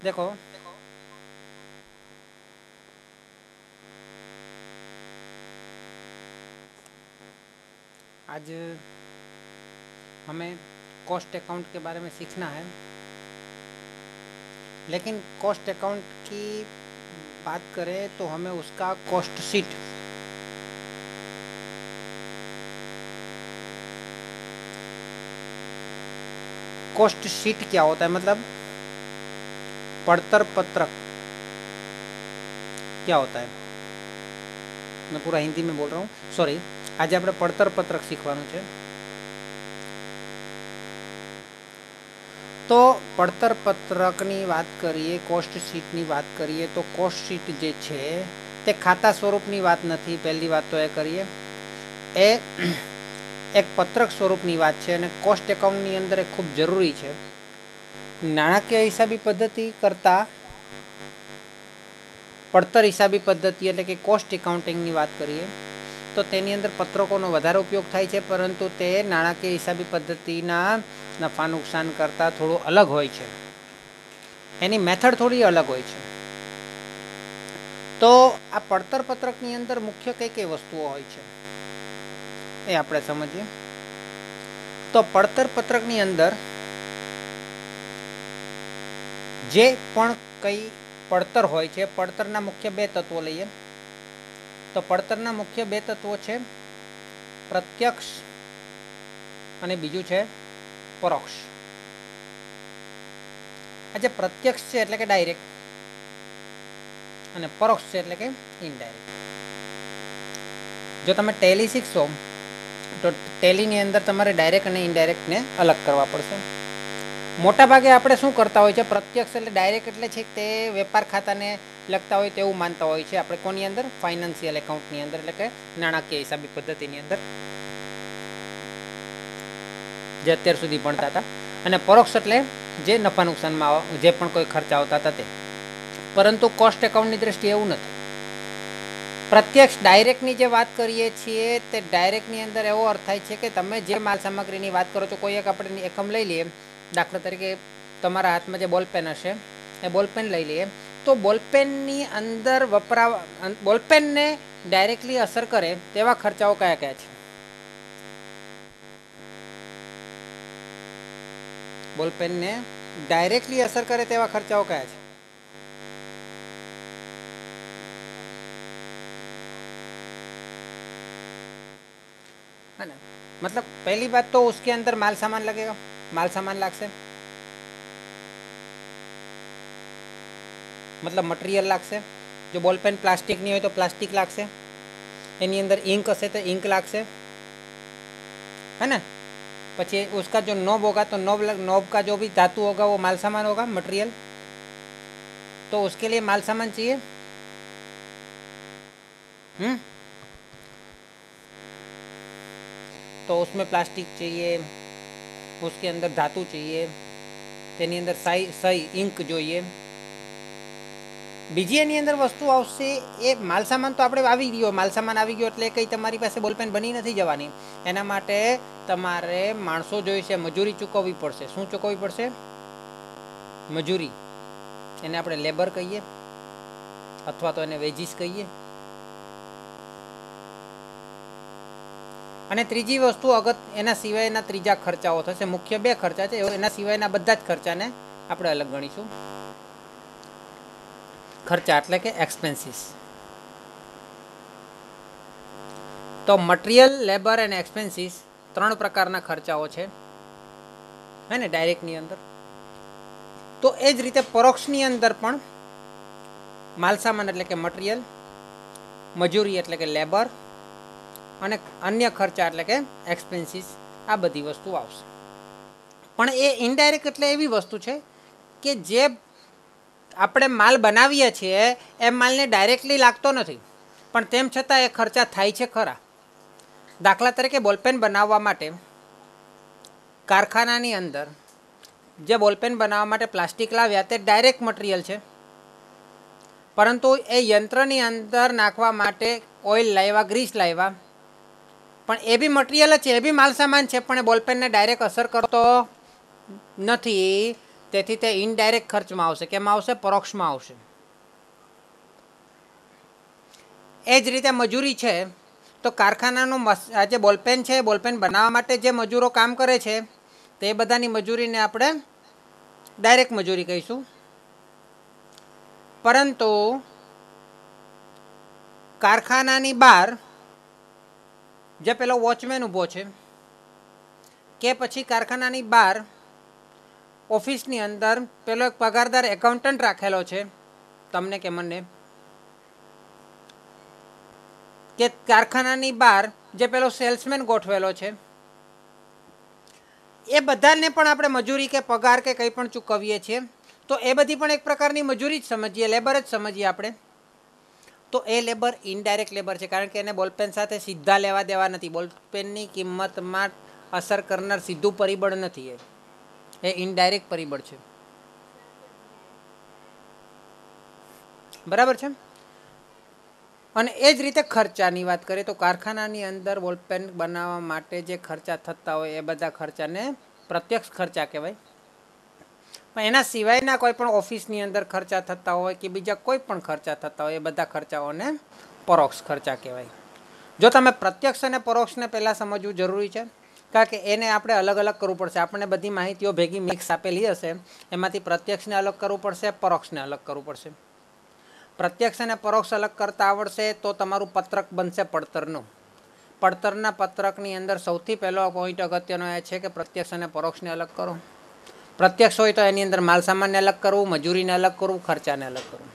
देखो, आज हमें कॉस्ट अकाउंट के बारे में सीखना है, लेकिन कॉस्ट अकाउंट की बात करें तो हमें उसका कॉस्ट शीट क्या होता है, मतलब पड़तर पत्रक क्या होता है। मैं पूरा हिंदी में बोल रहा हूँ, सॉरी। आज આપણે પડતર પત્રક શીખવાનું છે। તો પડતર પત્રકની વાત કરીએ, કોસ્ટ શીટની વાત કરીએ તો કોસ્ટ શીટ જે છે તે ખાતા સ્વરૂપની વાત નથી। પહેલી વાત તો એ કરીએ, એ એક પત્રક સ્વરૂપની વાત છે અને કોસ્ટ એકાઉન્ટની અંદર એ ખૂબ જરૂરી છે। નાણાકીય હિસાબી પદ્ધતિ કરતાં પડતર હિસાબી પદ્ધતિ એટલે કે કોસ્ટ એકાઉન્ટિંગની વાત કરીએ તો તેની અંદર પત્રકોનો વધારે ઉપયોગ થાય છે, પરંતુ તે નાણાકીય હિસાબી પદ્ધતિના નફા નુકસાન કરતાં થોડું અલગ હોય છે। એની મેથડ થોડી અલગ હોય છે। તો આ પડતર પત્રકની અંદર મુખ્ય કઈ કઈ વસ્તુઓ હોય છે એ આપણે સમજીએ। તો પડતર પત્રકની અંદર જે પણ કંઈ પડતર હોય છે, પડતરના મુખ્ય બે તત્વો લઈએ તો પડતરના મુખ્ય બે તત્વો છે પ્રત્યક્ષ અને બીજું છે પરોક્ષ। આ જે પ્રત્યક્ષ છે એટલે કે ડાયરેક્ટ અને પરોક્ષ છે એટલે કે ઇનડાયરેક્ટ। જો તમે ટેલી શીખશો તો ટેલીની અંદર તમારે ડાયરેક્ટ અને ઇનડાયરેક્ટને અલગ કરવા પડશે। મોટાભાગે આપણે શું કરતા હોય છે, પ્રત્યક્ષ એટલે ડાયરેક્ટ એટલે છે તે વેપાર ખાતાને લગતા હોય તેવું માનતા હોય છે આપણે કોની અંદર, ફાઇનાન્શિયલ એકાઉન્ટની અંદર, એટલે કે નાણાકીય હિસાબી પદ્ધતિની અંદર જે અત્યાર સુધી ભણતા હતા। અને પરોક્ષ એટલે જે નફા નુકસાનમાં જે પણ કોઈ ખર્ચા આવતા હતા તે। પરંતુ કોસ્ટ એકાઉન્ટની દ્રષ્ટિએ એવું નથી। પ્રત્યક્ષ ડાયરેક્ટની જે વાત કરીએ છીએ તે ડાયરેક્ટની અંદર એવો અર્થ થાય છે કે તમે જે માલ સામગ્રીની વાત કરો છો, કોઈ એક આપણે એકમ લઈ લઈએ, દાખલા તરીકે તમારા હાથમાં જે બોલપેન હશે એ બોલપેન લઈ લઈએ તો બોલપેનની અંદર બોલપેનને ડાયરેક્ટલી અસર કરે તેવા ખર્ચાઓ કયા કયા છે? બોલપેનને ડાયરેક્ટલી અસર કરે તેવા ખર્ચાઓ કયા છે? है ना, मतलब पहली बात तो उसके अंदर माल सामान लगेगा, माल सामान लागશે, मतलब मटेरियल लागશે। जो बॉलपेन प्लास्टिकनी હોય તો प्लास्टिक लागશે, એની અંદર इंक હશે तो इंक लागશે, है ना। પછી उसका जो नॉब होगा तो नॉब का जो भी धातु होगा वो माल सामान होगा, मटेरियल। तो उसके लिए माल सामान चाहिए। तो उसमें प्लास्टिक चाहिए, उसके अंदर धातु चाहिए, તેની અંદર સહી ઇંક જોઈએ। બીજી એની અંદર વસ્તુ આવશે એ માલસામાન તો આપણે આવી ગયો, માલસામાન આવી ગયો એટલે કંઈ તમારી પાસે બોલપેન બની નથી જવાની। એના માટે તમારે માણસો જોઈશે, મજૂરી ચૂકવવી પડશે। શું ચૂકવવી પડશે? મજૂરી। એને આપણે લેબર કહીએ અથવા તો એને વેજીસ કહીએ। અને ત્રીજી વસ્તુ એના સિવાયના ત્રીજા ખર્ચાઓ થશે। મુખ્ય બે ખર્ચા છે, એના સિવાયના બધા જ ખર્ચાને આપણે અલગ ગણીશું। ખર્ચા એટલે કે એક્સપેન્સીસ। તો મટીરિયલ, લેબર અને એક્સપેન્સીસ ત્રણ પ્રકારના ખર્ચાઓ છે, હે ને, ડાયરેક્ટની અંદર। તો એ જ રીતે પરોક્ષની અંદર પણ માલસામાન એટલે કે મટીરિયલ, મજૂરી એટલે કે લેબર અને અન્ય ખર્ચા એટલે કે એક્સપેન્સીસ, આ બધી વસ્તુ આવશે। પણ એ ઇનડાયરેક્ટ એટલે એવી વસ્તુ છે કે જે આપણે માલ બનાવીએ છીએ એ માલને ડાયરેક્ટલી લાગતો નથી, પણ તેમ છતાં એ ખર્ચા થાય છે ખરા। દાખલા તરીકે બોલપેન બનાવવા માટે કારખાનાની અંદર જે બોલપેન બનાવવા માટે પ્લાસ્ટિક લાવ્યા તે ડાયરેક્ટ મટીરિયલ છે, પરંતુ એ યંત્રની અંદર નાખવા માટે ઓઇલ લાવ્યા, ગ્રીસ લાવ્યા, પણ એ બી મટીરિયલ જ છે, એ બી માલ સામાન છે, પણ એ બોલપેનને ડાયરેક્ટ અસર કરતો નથી। તેથી તે ઇનડાયરેક્ટ ખર્ચમાં આવશે. કેમાં આવશે? પરોક્ષમાં આવશે. એ જ રીતે મજૂરી છે, તો કારખાનાનું આ જે બોલપેન છે, બોલપેન બનાવવા માટે જે મજૂરો કામ કરે છે તે બધાની મજૂરીને આપણે ડાયરેક્ટ મજૂરી કહીશું. પરંતુ કારખાનાની બહાર જે પેલો વોચમેન ઊભો છે કે પછી કારખાનાની બહાર ઓફિસની અંદર પેલો એક પગારદાર એકાઉન્ટન્ટ રાખેલો છે, તમને કે મને, કે કારખાનાની બહાર જે પેલો સેલ્સમેન ગોઠવેલો છે, એ બધાને પણ આપણે મજૂરી કે પગાર કે કંઈ પણ ચૂકવીએ છીએ. તો એ બધી પણ એક પ્રકારની મજૂરી જ સમજીએ, લેબર જ સમજીએ આપણે. તો એ લેબર ઇનડાયરેક્ટ લેબર છે, કારણ કે એને બોલપેન સાથે સીધા લેવા દેવા નથી. બોલપેનની કિંમતમાં અસર કરનાર સીધું પરિબળ નથી. એ ઇનડાયરેક્ટ પરિબળ છે. બરાબર છે. અને એ જ રીતે ખર્ચાની વાત કરીએ તો કારખાનાની અંદર બોલપેન બનાવવા માટે જે ખર્ચા થતા હોય એ બધા ખર્ચાને પ્રત્યક્ષ ખર્ચા કહેવાય. પણ એના સિવાયના કોઈ પણ ઓફિસની અંદર ખર્ચા થતા હોય કે બીજા કોઈ પણ ખર્ચા થતા હોય એ બધા ખર્ચાઓને પરોક્ષ ખર્ચા કહેવાય. જો તમે પ્રત્યક્ષ અને પરોક્ષને પહેલાં સમજવું જરૂરી છે, કારણ કે એને આપણે અલગ અલગ કરવું પડશે. આપણને બધી માહિતીઓ ભેગી મિક્સ આપેલી હશે, એમાંથી પ્રત્યક્ષને અલગ કરવું પડશે, પરોક્ષને અલગ કરવું પડશે. પ્રત્યક્ષ અને પરોક્ષ અલગ કરતા આવડશે તો તમારું પત્રક બનશે પડતરનું. પડતરના પત્રકની અંદર સૌથી પહેલો પોઈન્ટ અગત્યનો એ છે કે પ્રત્યક્ષ અને પરોક્ષને અલગ કરો. પ્રત્યક્ષ હોય તો એની અંદર માલ સામાનને અલગ કરવું, મજૂરીને અલગ કરવું, ખર્ચાને અલગ કરવું.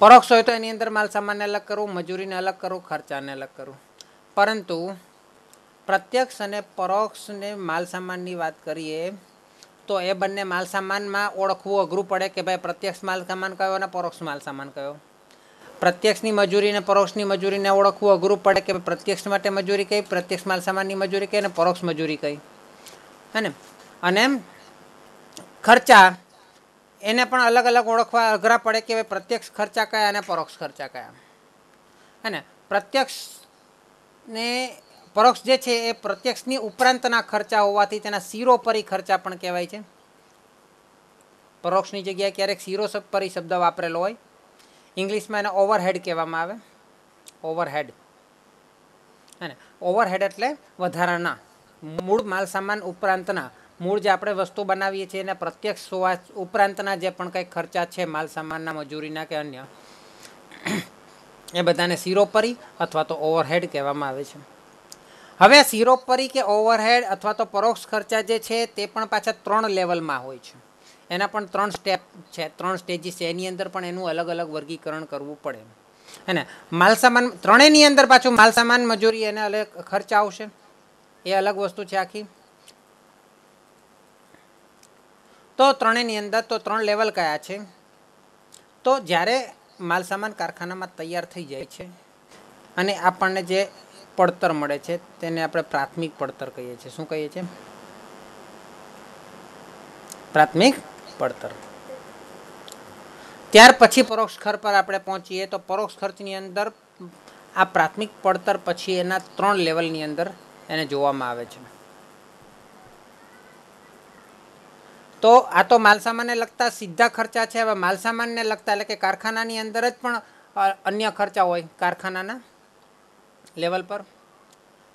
પરોક્ષ હોય તો એની અંદર માલ સામાનને અલગ કરવું, મજૂરીને અલગ કરવું, ખર્ચાને અલગ કરવું. પરંતુ પ્રત્યક્ષ અને પરોક્ષને માલ સામાનની વાત કરીએ તો એ બંને માલ સામાનમાં ઓળખવું અઘરું પડે કે ભાઈ પ્રત્યક્ષ માલ સામાન કયો અને પરોક્ષ માલ સામાન કયો. પ્રત્યક્ષની મજૂરી અને પરોક્ષની મજૂરીને ઓળખવું અઘરું પડે કે પ્રત્યક્ષ માટે મજૂરી કઈ, પ્રત્યક્ષ માલ સામાનની મજૂરી કઈ અને પરોક્ષ મજૂરી કઈ. હે ને? અને ખર્ચા એને પણ અલગ અલગ ઓળખવા અઘરા પડે કે પ્રત્યક્ષ ખર્ચા કયા અને પરોક્ષ ખર્ચા કયા. હે ને? પ્રત્યક્ષ ને પરોક્ષ જે છે એ પ્રત્યક્ષની ઉપરાંતના ખર્ચા હોવાથી તેના શિરોપરી ખર્ચા પણ કહેવાય છે. પરોક્ષની જગ્યાએ ક્યારેક શિરોપરી શબ્દ વાપરેલો હોય. ઇંગ્લિશમાં એને ઓવરહેડ કહેવામાં આવે. ઓવરહેડ. હે ને? ઓવરહેડ એટલે વધારાના, મૂળ માલ સામાન ઉપરાંતના, મૂળ જે આપણે વસ્તુ બનાવીએ છીએ એને પ્રત્યક્ષ હોવા ઉપરાંતના જે પણ કંઈ ખર્ચા છે માલ સામાનના, મજૂરીના કે અન્ય, એ બધાને શિરોપરી અથવા તો ઓવરહેડ કહેવામાં આવે છે. હવે શિરોપરી કે ઓવરહેડ અથવા તો પરોક્ષ ખર્ચા જે છે તે પણ પાછા 3 લેવલમાં હોય છે. એના પણ 3 સ્ટેપ છે, 3 સ્ટેજીસ છે. એની અંદર પણ એનું અલગ અલગ વર્ગીકરણ કરવું પડે. અને માલ સામાન ત્રણેયની અંદર પાછું માલ સામાન, મજૂરી એને અલગ ખર્ચા આવશે. એ અલગ વસ્તુ છે આખી. તો ત્રણેયની અંદર તો 3 લેવલ કયા છે? તો જ્યારે માલ સામાન કારખાનામાં તૈયાર થઈ જાય છે અને આપણને જે પડતર મળે છે તેને આપણે પ્રાથમિક પડતર કહીએ છીએ. શું કહીએ છીએ? પ્રાથમિક પડતર. ત્યાર પછી પરોક્ષ ખર્ચ પર આપણે પહોંચીએ તો પરોક્ષ ખર્ચની અંદર આ પ્રાથમિક પડતર પછી એના 3 લેવલની અંદર એને જોવામાં આવે છે. તો આ તો માલ સામાનને લગતા સીધા ખર્ચા છે. હવે માલ સામાનને લગતા એટલે કે કારખાનાની અંદર જ પણ અન્ય ખર્ચા હોય, કારખાનાના લેવલ પર,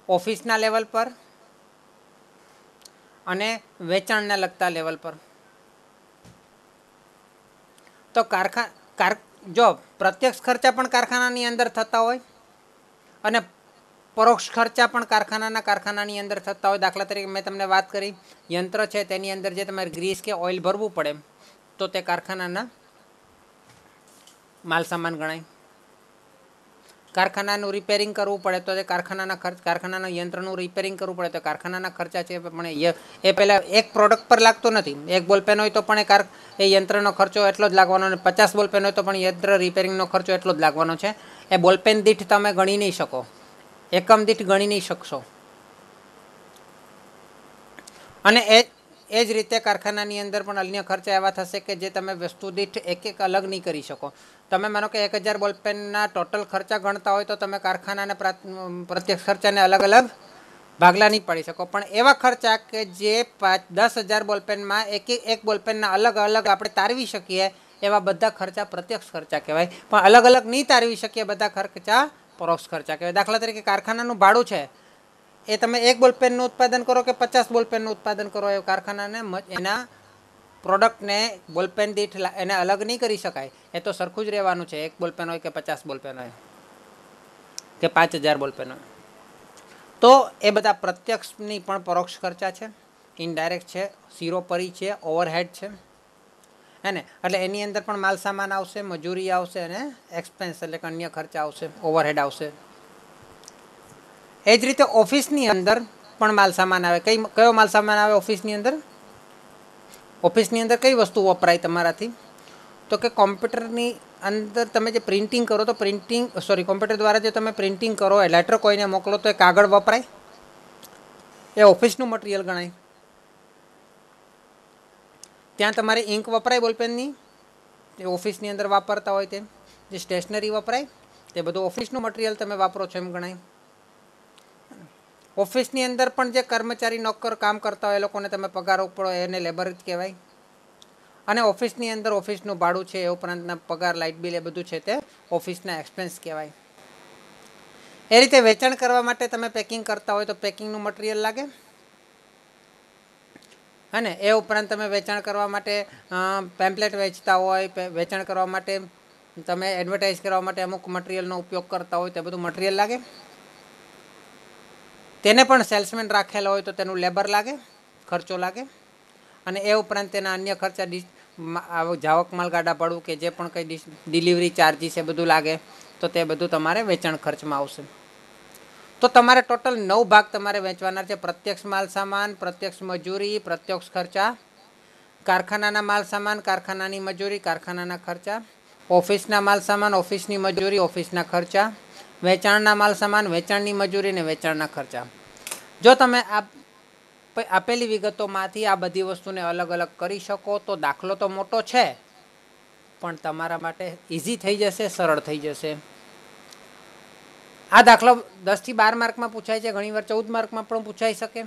ઓફિસના લેવલ પર અને વેચાણને લગતા લેવલ પર. તો જો પ્રત્યક્ષ ખર્ચા પણ કારખાનાની અંદર થતા હોય અને પરોક્ષ ખર્ચા પણ કારખાનાની અંદર થતા હોય. દાખલા તરીકે મેં તમને વાત કરી, યંત્ર છે તેની અંદર જે તમારે ગ્રીસ કે ઓઇલ ભરવું પડે તો તે કારખાનાના માલ સામાન ગણાય. કારખાનાનું રિપેરિંગ કરવું પડે તો તે કારખાનાના યંત્રનું રિપેરિંગ કરવું પડે તો કારખાનાના ખર્ચા છે. પણ એ પહેલાં એક પ્રોડક્ટ પર લાગતો નથી. એક બોલપેન હોય તો પણ એ યંત્રનો ખર્ચો એટલો જ લાગવાનો, અને 50 બોલપેન હોય તો પણ યંત્ર રિપેરિંગનો ખર્ચો એટલો જ લાગવાનો છે. એ બોલપેન દીઠ તમે ગણી નહીં શકો, એકમ દીઠ ગણી નહીં શકશો. અને એ જ રીતે કારખાનાની અંદર પણ અન્ય ખર્ચા એવા થશે કે જે તમે વસ્તુ દીઠ એક અલગ નહીં કરી શકો. તમે માનો કે 1000 બોલપેનના ટોટલ ખર્ચા ગણતા હોય તો તમે કારખાનાના પ્રત્યક્ષ ખર્ચાને અલગ અલગ ભાગલા નહીં પાડી શકો, પણ એવા ખર્ચા કે જે 10,000 બોલપેનમાં એક બોલપેનના અલગ અલગ આપણે તારવી શકીએ એવા બધા ખર્ચા પ્રત્યક્ષ ખર્ચા કહેવાય. પણ અલગ અલગ નહીં તારવી શકીએ બધા ખર્ચા પરોક્ષ ખર્ચા કહેવાય. દાખલા તરીકે કારખાનાનું ભાડું છે, એ તમે 1 બોલપેનનું ઉત્પાદન કરો કે 50 બોલપેનનું ઉત્પાદન કરો, એ કારખાનાને એના પ્રોડક્ટને બોલપેન દીઠ એને અલગ નહીં કરી શકાય. એ તો સરખું જ રહેવાનું છે, 1 બોલપેન હોય કે 50 બોલપેન હોય કે 5,000 બોલપેન હોય. તો એ બધા પ્રત્યક્ષની પણ પરોક્ષ ખર્ચા છે, ઇનડાયરેક્ટ છે, શિરોપરી છે, ઓવરહેડ છે, હે ને. એટલે એની અંદર પણ માલ સામાન આવશે, મજૂરી આવશે અને એક્સપેન્સ એટલે કે અન્ય ખર્ચા આવશે, ઓવરહેડ આવશે. એ જ રીતે ઓફિસની અંદર પણ માલ સામાન આવે. કયો માલ સામાન આવે ઓફિસની અંદર? ઓફિસની અંદર કઈ વસ્તુ વપરાય તમારાથી? તો કે કોમ્પ્યુટરની અંદર તમે જે પ્રિન્ટિંગ કરો તો કોમ્પ્યુટર દ્વારા જે તમે પ્રિન્ટિંગ કરો, લેટર કોઈને મોકલો તો એ કાગળ વપરાય, એ ઓફિસનું મટીરિયલ ગણાય. ત્યાં તમારે ઇંક વપરાય બોલપેનની, એ ઓફિસની અંદર વાપરતા હોય તે. જે સ્ટેશનરી વપરાય તે બધું ઓફિસનું મટીરિયલ તમે વાપરો છો એમ ગણાય. ઓફિસની અંદર પણ જે કર્મચારી નોકર કામ કરતા હોય એ લોકોને તમે પગાર ઉપડો, એને લેબર જ કહેવાય. અને ઓફિસની અંદર ઓફિસનું ભાડું છે, એ ઉપરાંતના પગાર, લાઇટ બિલ, એ બધું છે તે ઓફિસના એક્સપેન્સ કહેવાય. એ રીતે વેચાણ કરવા માટે તમે પેકિંગ કરતા હોય તો પેકિંગનું મટીરિયલ લાગે. અને એ ઉપરાંત તમે વેચાણ કરવા માટે પેમ્પલેટ વેચતા હોય, વેચાણ કરવા માટે તમે એડવર્ટાઇઝ કરવા માટે અમુક મટીરિયલનો ઉપયોગ કરતા હોય તો બધું મટીરિયલ લાગે. તેને પણ સેલ્સમેન રાખેલા હોય તો તેનું લેબર લાગે, ખર્ચો લાગે. અને એ ઉપરાંત તેના અન્ય ખર્ચા, જાવક માલગાડા ભાડું કે જે પણ કંઈ ડિલિવરી ચાર્જીસ એ બધું લાગે, તો તે બધું તમારે વેચાણ ખર્ચમાં આવશે. તો તમારે ટોટલ 9 ભાગ તમારે વેચવાના છે: પ્રત્યક્ષ માલ સામાન, પ્રત્યક્ષ મજૂરી, પ્રત્યક્ષ ખર્ચા, કારખાનાના માલ સામાન, કારખાનાની મજૂરી, કારખાનાના ખર્ચા, ઓફિસના માલ સામાન, ઓફિસની મજૂરી, ઓફિસના ખર્ચા, વેચાણના માલ સામાન, વેચાણની મજૂરી અને વેચાણના ખર્ચા. જો તમે આપેલી વિગતોમાંથી આ બધી વસ્તુને અલગ અલગ કરી શકો તો દાખલો તો મોટો છે, પણ તમારા માટે ઇઝી થઈ જશે, સરળ થઈ જશે. આ દાખલો 10 થી 12 માર્કમાં પૂછાય છે, ઘણીવાર 14 માર્કમાં પણ પૂછાઈ શકે.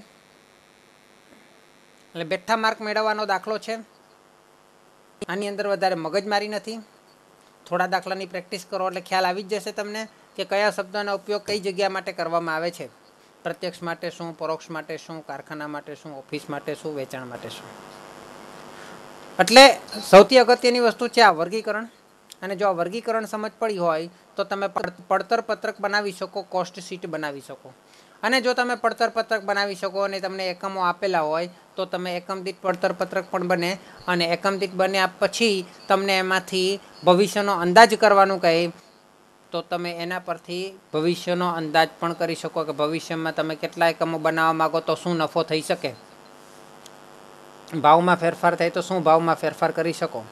એટલે બેઠા માર્ક મેળવવાનો દાખલો છે. આની અંદર વધારે મગજમારી નથી. થોડા દાખલાની પ્રેક્ટિસ કરો એટલે ખ્યાલ આવી જ જશે તમને કે કયા શબ્દોનો ઉપયોગ કઈ જગ્યા માટે કરવામાં આવે છે. પ્રત્યક્ષ માટે શું, પરોક્ષ માટે શું, કારખાના માટે શું, ઓફિસ માટે શું, વેચાણ માટે શું. એટલે સૌથી અગત્યની વસ્તુ છે આ વર્ગીકરણ. અને જો આ વર્ગીકરણ સમજ પડી હોય તો તમે પડતર પત્રક બનાવી શકો, કોસ્ટ શીટ બનાવી શકો. અને જો તમે પડતર પત્રક બનાવી શકો અને તમને એકમો આપેલા હોય તો તમે એકમ દીઠ પડતર પત્રક પણ બને. અને એકમ દીઠ બન્યા પછી તમને એમાંથી ભવિષ્યનો અંદાજ કરવાનું કહે તો તમે એના પરથી ભવિષ્યનો અંદાજ પણ કરી શકો કે ભવિષ્યમાં તમે કેટલા એકમો બનાવવા માગો તો શું નફો થઈ શકે, ભાવમાં ફેરફાર થાય તો શું ભાવમાં ફેરફાર કરી શકો,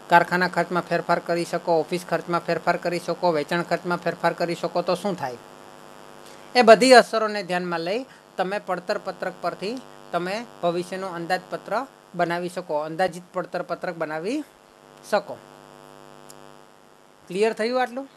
કારખાના ખર્ચમાં ફેરફાર કરી શકો, ઓફિસ ખર્ચમાં ફેરફાર કરી શકો, વેચાણ ખર્ચમાં ફેરફાર કરી શકો તો શું થાય. એ બધી અસરોને ધ્યાનમાં લઈ તમે પડતર પત્રક પરથી તમે ભવિષ્યનું અંદાજપત્ર બનાવી શકો, અંદાજિત પડતર પત્રક બનાવી શકો. ક્લિયર થયું આટલું?